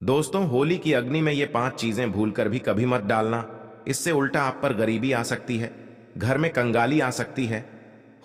दोस्तों, होली की अग्नि में ये 5 चीजें भूलकर भी कभी मत डालना। इससे उल्टा आप पर गरीबी आ सकती है, घर में कंगाली आ सकती है।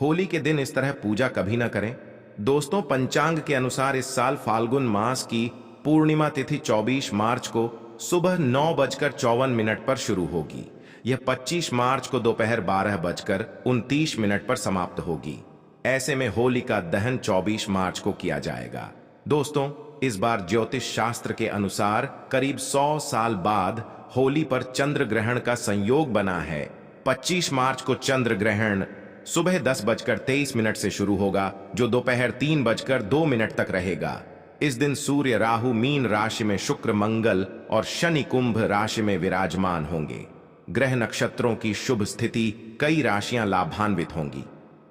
होली के दिन इस तरह पूजा कभी ना करें। दोस्तों, पंचांग के अनुसार इस साल फाल्गुन मास की पूर्णिमा तिथि 24 मार्च को सुबह 9:54 पर शुरू होगी। यह 25 मार्च को दोपहर 12:29 पर समाप्त होगी। ऐसे में होली का दहन 24 मार्च को किया जाएगा। दोस्तों, इस बार ज्योतिष शास्त्र के अनुसार करीब 100 साल बाद होली पर चंद्र ग्रहण का संयोग बना है। 25 मार्च को चंद्र ग्रहण सुबह 10:23 से शुरू होगा, जो दोपहर 3:02 तक रहेगा। इस दिन सूर्य राहु मीन राशि में, शुक्र मंगल और शनि कुंभ राशि में विराजमान होंगे। ग्रह नक्षत्रों की शुभ स्थिति, कई राशियां लाभान्वित होंगी।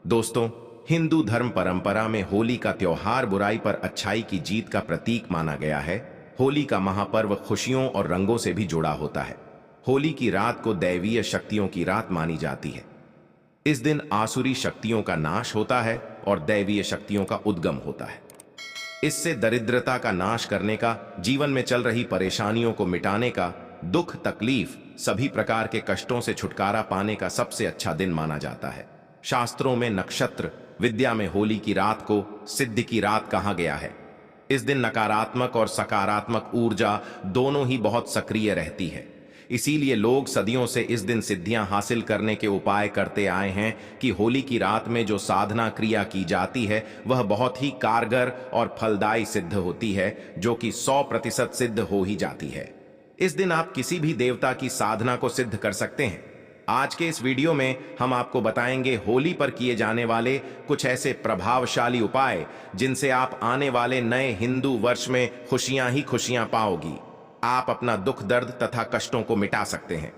दोस्तों, हिंदू धर्म परंपरा में होली का त्योहार बुराई पर अच्छाई की जीत का प्रतीक माना गया है। होली का महापर्व खुशियों और रंगों से भी जुड़ा होता है। होली की रात को दैवीय शक्तियों की रात मानी जाती है। इस दिन आसुरी शक्तियों का नाश होता है और दैवीय शक्तियों का उद्गम होता है। इससे दरिद्रता का नाश करने का, जीवन में चल रही परेशानियों को मिटाने का, दुख तकलीफ सभी प्रकार के कष्टों से छुटकारा पाने का सबसे अच्छा दिन माना जाता है। शास्त्रों में नक्षत्र विद्या में होली की रात को सिद्धि की रात कहा गया है। इस दिन नकारात्मक और सकारात्मक ऊर्जा दोनों ही बहुत सक्रिय रहती है। इसीलिए लोग सदियों से इस दिन सिद्धियां हासिल करने के उपाय करते आए हैं कि होली की रात में जो साधना क्रिया की जाती है वह बहुत ही कारगर और फलदायी सिद्ध होती है, जो कि 100% सिद्ध हो ही जाती है। इस दिन आप किसी भी देवता की साधना को सिद्ध कर सकते हैं। आज के इस वीडियो में हम आपको बताएंगे होली पर किए जाने वाले कुछ ऐसे प्रभावशाली उपाय जिनसे आप आने वाले नए हिंदू वर्ष में खुशियां ही खुशियां पाओगी। आप अपना दुख दर्द तथा कष्टों को मिटा सकते हैं।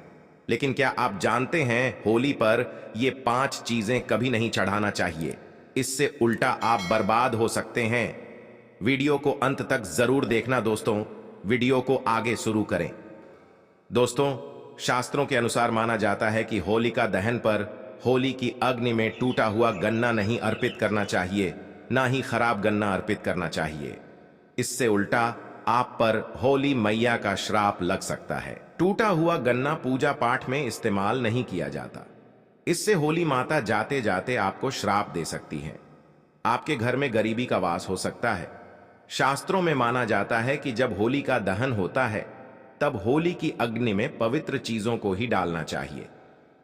लेकिन क्या आप जानते हैं, होली पर ये 5 चीजें कभी नहीं चढ़ाना चाहिए। इससे उल्टा आप बर्बाद हो सकते हैं। वीडियो को अंत तक जरूर देखना। दोस्तों, वीडियो को आगे शुरू करें। दोस्तों, शास्त्रों के अनुसार माना जाता है कि होलिका दहन पर होली की अग्नि में टूटा हुआ गन्ना नहीं अर्पित करना चाहिए, ना ही खराब गन्ना अर्पित करना चाहिए। इससे उल्टा आप पर होली मैया का श्राप लग सकता है। टूटा हुआ गन्ना पूजा पाठ में इस्तेमाल नहीं किया जाता। इससे होली माता जाते जाते आपको श्राप दे सकती हैं। आपके घर में गरीबी का वास हो सकता है। शास्त्रों में माना जाता है कि जब होली का दहन होता है तब होली की अग्नि में पवित्र चीजों को ही डालना चाहिए।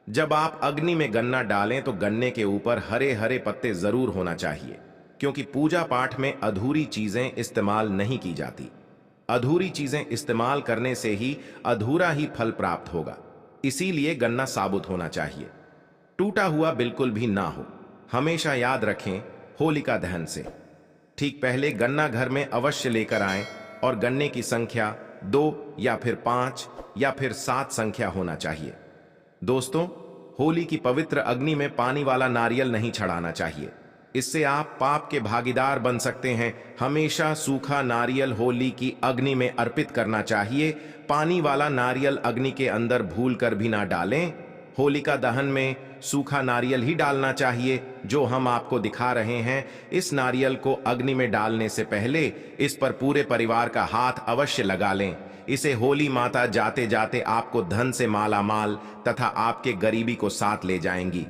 जब आप अग्नि में गन्ना डालें तो गन्ने के ऊपर हरे हरे पत्ते जरूर होना चाहिए, क्योंकि पूजा पाठ में अधूरी चीजें इस्तेमाल नहीं की जाती। अधूरी चीजें इस्तेमाल करने से ही अधूरा ही फल प्राप्त होगा। इसीलिए गन्ना साबुत होना चाहिए, टूटा हुआ बिल्कुल भी ना हो। हमेशा याद रखें, होलिका दहन से ठीक पहले गन्ना घर में अवश्य लेकर आएं और गन्ने की संख्या 2 या फिर 5 या फिर 7 संख्या होना चाहिए। दोस्तों, होली की पवित्र अग्नि में पानी वाला नारियल नहीं चढ़ाना चाहिए। इससे आप पाप के भागीदार बन सकते हैं। हमेशा सूखा नारियल होली की अग्नि में अर्पित करना चाहिए। पानी वाला नारियल अग्नि के अंदर भूल कर भी ना डालें। होलिका दहन में सूखा नारियल ही डालना चाहिए, जो हम आपको दिखा रहे हैं। इस नारियल को अग्नि में डालने से पहले इस पर पूरे परिवार का हाथ अवश्य लगा लें। इसे होली माता जाते जाते आपको धन से माला माल तथा आपके गरीबी को साथ ले जाएंगी।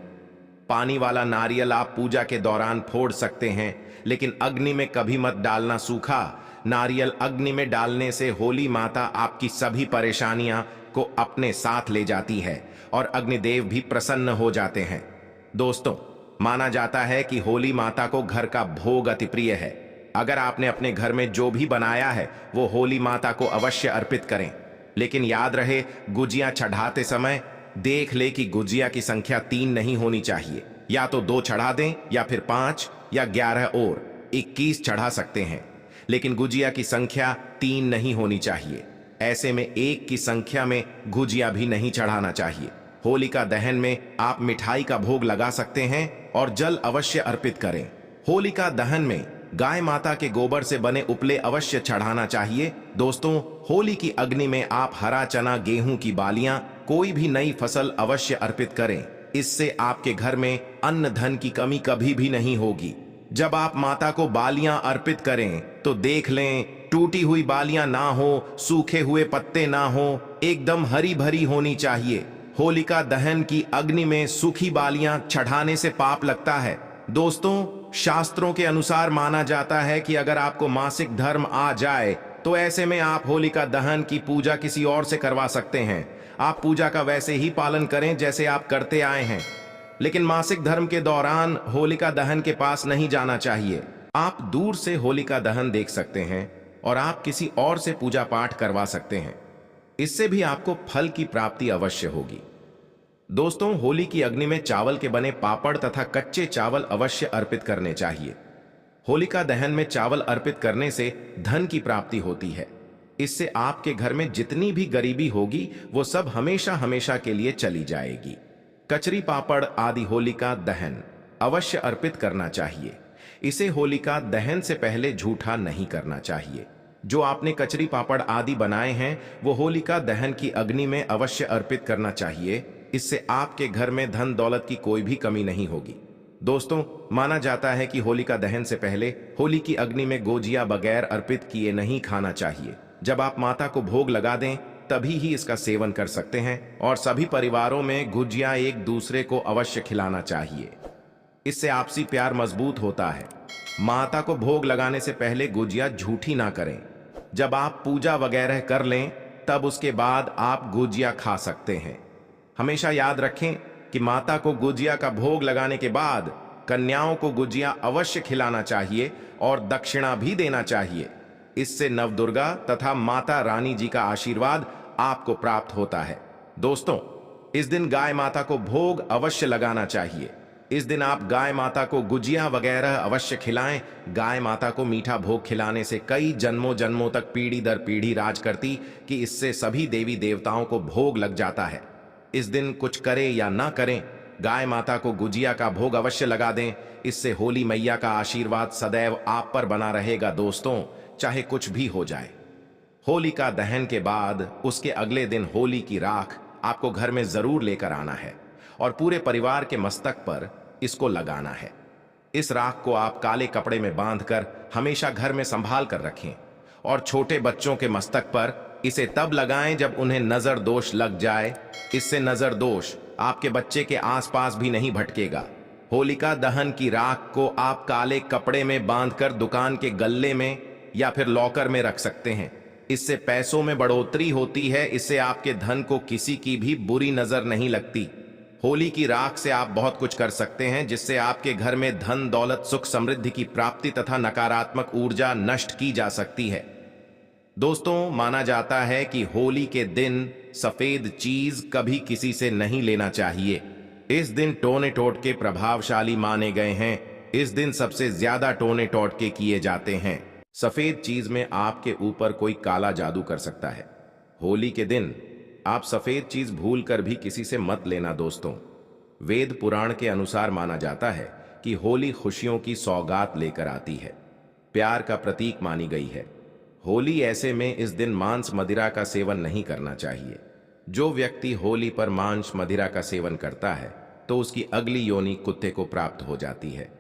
पानी वाला नारियल आप पूजा के दौरान फोड़ सकते हैं, लेकिन अग्नि में कभी मत डालना। सूखा नारियल अग्नि में डालने से होली माता आपकी सभी परेशानियां को अपने साथ ले जाती है और अग्निदेव भी प्रसन्न हो जाते हैं। दोस्तों, माना जाता है कि होली माता को घर का भोग अति प्रिय है। अगर आपने अपने घर में जो भी बनाया है वो होली माता को अवश्य अर्पित करें। लेकिन याद रहे, गुजिया चढ़ाते समय देख ले कि गुजिया की संख्या 3 नहीं होनी चाहिए। या तो 2 चढ़ा दें या फिर 5 या 11 और 21 चढ़ा सकते हैं, लेकिन गुजिया की संख्या 3 नहीं होनी चाहिए। ऐसे में 1 की संख्या में गुजिया भी नहीं चढ़ाना चाहिए। होलिका दहन में आप मिठाई का भोग लगा सकते हैं और जल अवश्य अर्पित करें। होलिका दहन में गाय माता के गोबर से बने उपले अवश्य चढ़ाना चाहिए। दोस्तों, होली की अग्नि में आप हरा चना, गेहूं की बालियां, कोई भी नई फसल अवश्य अर्पित करें। इससे आपके घर में अन्न धन की कमी कभी भी नहीं होगी। जब आप माता को बालियां अर्पित करें तो देख लें, टूटी हुई बालियां ना हो, सूखे हुए पत्ते ना हो, एकदम हरी भरी होनी चाहिए। होलिका दहन की अग्नि में सूखी बालियां चढ़ाने से पाप लगता है। दोस्तों, शास्त्रों के अनुसार माना जाता है कि अगर आपको मासिक धर्म आ जाए तो ऐसे में आप होलिका दहन की पूजा किसी और से करवा सकते हैं। आप पूजा का वैसे ही पालन करें जैसे आप करते आए हैं, लेकिन मासिक धर्म के दौरान होलिका दहन के पास नहीं जाना चाहिए। आप दूर से होलिका दहन देख सकते हैं और आप किसी और से पूजा पाठ करवा सकते हैं। इससे भी आपको फल की प्राप्ति अवश्य होगी। दोस्तों, होली की अग्नि में चावल के बने पापड़ तथा कच्चे चावल अवश्य अर्पित करने चाहिए। होलिका दहन में चावल अर्पित करने से धन की प्राप्ति होती है। इससे आपके घर में जितनी भी गरीबी होगी वो सब हमेशा हमेशा के लिए चली जाएगी। कचरी पापड़ आदि होलिका दहन अवश्य अर्पित करना चाहिए। इसे होलिका दहन से पहले झूठा नहीं करना चाहिए। जो आपने कचरी पापड़ आदि बनाए हैं वो होलिका दहन की अग्नि में अवश्य अर्पित करना चाहिए। इससे आपके घर में धन दौलत की कोई भी कमी नहीं होगी। दोस्तों, माना जाता है कि होलिका दहन से पहले होली की अग्नि में गोजिया बगैर अर्पित किए नहीं खाना चाहिए। जब आप माता को भोग लगा दें तभी ही इसका सेवन कर सकते हैं और सभी परिवारों में गुजिया एक दूसरे को अवश्य खिलाना चाहिए। इससे आपसी प्यार मजबूत होता है। माता को भोग लगाने से पहले गुजिया झूठी ना करें। जब आप पूजा वगैरह कर लें तब उसके बाद आप गुजिया खा सकते हैं। हमेशा याद रखें कि माता को गुजिया का भोग लगाने के बाद कन्याओं को गुजिया अवश्य खिलाना चाहिए और दक्षिणा भी देना चाहिए। इससे नवदुर्गा तथा माता रानी जी का आशीर्वाद आपको प्राप्त होता है। दोस्तों, इस दिन गाय माता को भोग अवश्य लगाना चाहिए। इस दिन आप गाय माता को गुजिया वगैरह अवश्य खिलाएं। गाय माता को मीठा भोग खिलाने से कई जन्मों जन्मों तक पीढ़ी दर पीढ़ी राज करती कि इससे सभी देवी देवताओं को भोग लग जाता है। इस दिन कुछ करें या ना करें, गाय माता को गुजिया का भोग अवश्य लगा दें। इससे होली मैया का आशीर्वाद सदैव आप पर बना रहेगा। दोस्तों, चाहे कुछ भी हो जाए। होलिका दहन के बाद उसके अगले दिन होली की राख आपको घर में जरूर लेकर आना है और पूरे परिवार के मस्तक पर इसको लगाना है। इस राख को आप काले कपड़े में बांधकर हमेशा घर में संभाल कर रखें और छोटे बच्चों के मस्तक पर इसे तब लगाएं जब उन्हें नजर दोष लग जाए। इससे नजर दोष आपके बच्चे के आसपास भी नहीं भटकेगा। होलिका दहन की राख को आप काले कपड़े में बांधकर दुकान के गल्ले में या फिर लॉकर में रख सकते हैं। इससे पैसों में बढ़ोतरी होती है। इससे आपके धन को किसी की भी बुरी नजर नहीं लगती। होली की राख से आप बहुत कुछ कर सकते हैं जिससे आपके घर में धन दौलत सुख समृद्धि की प्राप्ति तथा नकारात्मक ऊर्जा नष्ट की जा सकती है। दोस्तों, माना जाता है कि होली के दिन सफेद चीज कभी किसी से नहीं लेना चाहिए। इस दिन टोने टोटके प्रभावशाली माने गए हैं। इस दिन सबसे ज्यादा टोने टोटके किए जाते हैं। सफेद चीज में आपके ऊपर कोई काला जादू कर सकता है। होली के दिन आप सफेद चीज भूल कर भी किसी से मत लेना। दोस्तों, वेद पुराण के अनुसार माना जाता है कि होली खुशियों की सौगात लेकर आती है, प्यार का प्रतीक मानी गई है। होली ऐसे में इस दिन मांस मदिरा का सेवन नहीं करना चाहिए। जो व्यक्ति होली पर मांस मदिरा का सेवन करता है तो उसकी अगली योनि कुत्ते को प्राप्त हो जाती है।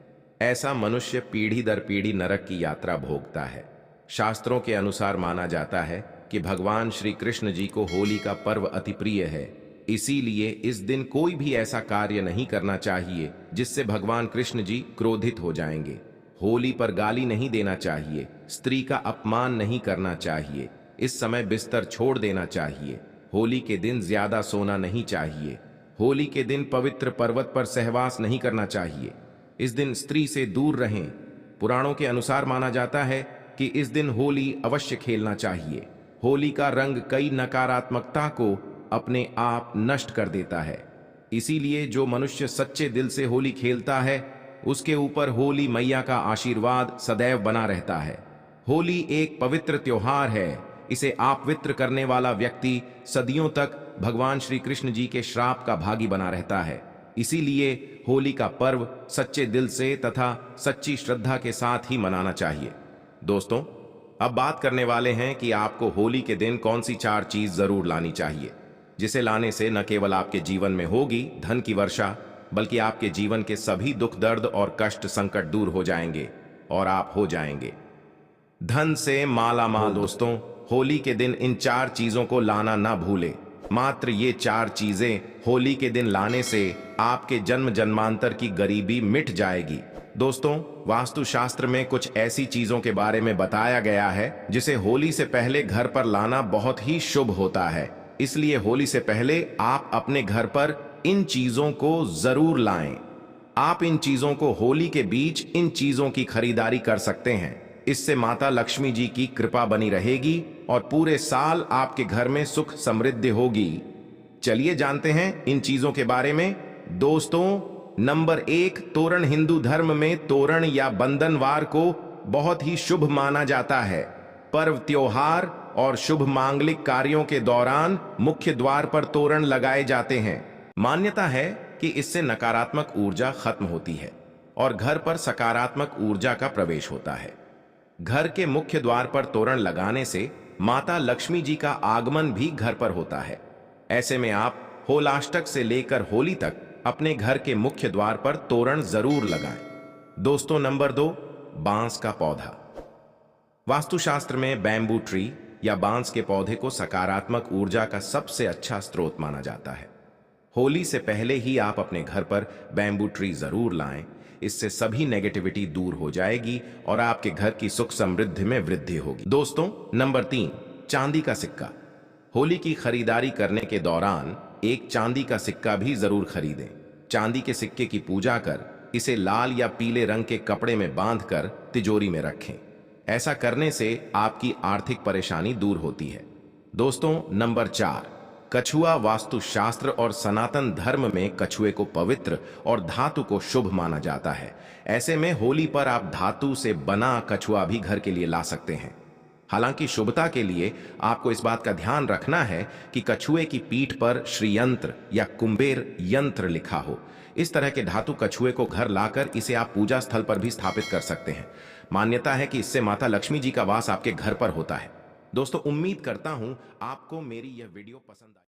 ऐसा मनुष्य पीढ़ी दर पीढ़ी नरक की यात्रा भोगता है। शास्त्रों के अनुसार माना जाता है कि भगवान श्री कृष्ण जी को होली का पर्व अति प्रिय है। इसीलिए इस दिन कोई भी ऐसा कार्य नहीं करना चाहिए जिससे भगवान कृष्ण जी क्रोधित हो जाएंगे। होली पर गाली नहीं देना चाहिए, स्त्री का अपमान नहीं करना चाहिए, इस समय बिस्तर छोड़ देना चाहिए। होली के दिन ज्यादा सोना नहीं चाहिए। होली के दिन पवित्र पर्वत पर सहवास नहीं करना चाहिए। इस दिन स्त्री से दूर रहें। पुराणों के अनुसार माना जाता है कि इस दिन होली अवश्य खेलना चाहिए। होली का रंग कई नकारात्मकता को अपने आप नष्ट कर देता है। इसीलिए जो मनुष्य सच्चे दिल से होली खेलता है उसके ऊपर होली मैया का आशीर्वाद सदैव बना रहता है। होली एक पवित्र त्योहार है। इसे अपवित्र करने वाला व्यक्ति सदियों तक भगवान श्री कृष्ण जी के श्राप का भागी बना रहता है। इसीलिए होली का पर्व सच्चे दिल से तथा सच्ची श्रद्धा के साथ ही मनाना चाहिए। दोस्तों, अब बात करने वाले हैं कि आपको होली के दिन कौन सी 4 चीज जरूर लानी चाहिए, जिसे लाने से न केवल आपके जीवन में होगी धन की वर्षा, बल्कि आपके जीवन के सभी दुख दर्द और कष्ट संकट दूर हो जाएंगे और आप हो जाएंगे। धन से माला माल। दोस्तों, होली के दिन इन 4 चीजों को लाना ना भूले। मात्र ये 4 चीजें होली के दिन लाने से आपके जन्म जन्मांतर की गरीबी मिट जाएगी। दोस्तों, वास्तुशास्त्र में कुछ ऐसी चीजों के बारे में बताया गया है जिसे होली से पहले घर पर लाना बहुत ही शुभ होता है। इसलिए होली से पहले आप अपने घर पर इन चीजों को जरूर लाएं। आप इन चीजों को होली के बीच इन चीजों की खरीदारी कर सकते हैं। इससे माता लक्ष्मी जी की कृपा बनी रहेगी और पूरे साल आपके घर में सुख समृद्धि होगी। चलिए जानते हैं इन चीजों के बारे में। दोस्तों, नंबर 1, तोरण। हिंदू धर्म में तोरण या बंधनवार को बहुत ही शुभ माना जाता है। पर्व, त्योहार और शुभ मांगलिक कार्यों के दौरान मुख्य द्वार पर तोरण लगाए जाते हैं। मान्यता है कि इससे नकारात्मक ऊर्जा खत्म होती है और घर पर सकारात्मक ऊर्जा का प्रवेश होता है। घर के मुख्य द्वार पर तोरण लगाने से माता लक्ष्मी जी का आगमन भी घर पर होता है। ऐसे में आप होलाष्टक से लेकर होली तक अपने घर के मुख्य द्वार पर तोरण जरूर लगाएं। दोस्तों, नंबर 2, बांस का पौधा। वास्तुशास्त्र में बैम्बू ट्री या बांस के पौधे को सकारात्मक ऊर्जा का सबसे अच्छा स्रोत माना जाता है। होली से पहले ही आप अपने घर पर बैम्बू ट्री जरूर लाएं। इससे सभी नेगेटिविटी दूर हो जाएगी और आपके घर की सुख समृद्धि में वृद्धि होगी। दोस्तों, नंबर 3, चांदी का सिक्का। होली की खरीदारी करने के दौरान एक चांदी का सिक्का भी जरूर खरीदें। चांदी के सिक्के की पूजा कर इसे लाल या पीले रंग के कपड़े में बांधकर तिजोरी में रखें। ऐसा करने से आपकी आर्थिक परेशानी दूर होती है। दोस्तों, नंबर 4, कछुआ। वास्तुशास्त्र और सनातन धर्म में कछुए को पवित्र और धातु को शुभ माना जाता है। ऐसे में होली पर आप धातु से बना कछुआ भी घर के लिए ला सकते हैं। हालांकि शुभता के लिए आपको इस बात का ध्यान रखना है कि कछुए की पीठ पर श्रीयंत्र या कुंबेर यंत्र लिखा हो। इस तरह के धातु कछुए को घर लाकर इसे आप पूजा स्थल पर भी स्थापित कर सकते हैं। मान्यता है कि इससे माता लक्ष्मी जी का वास आपके घर पर होता है। दोस्तों, उम्मीद करता हूं आपको मेरी यह वीडियो पसंद आई।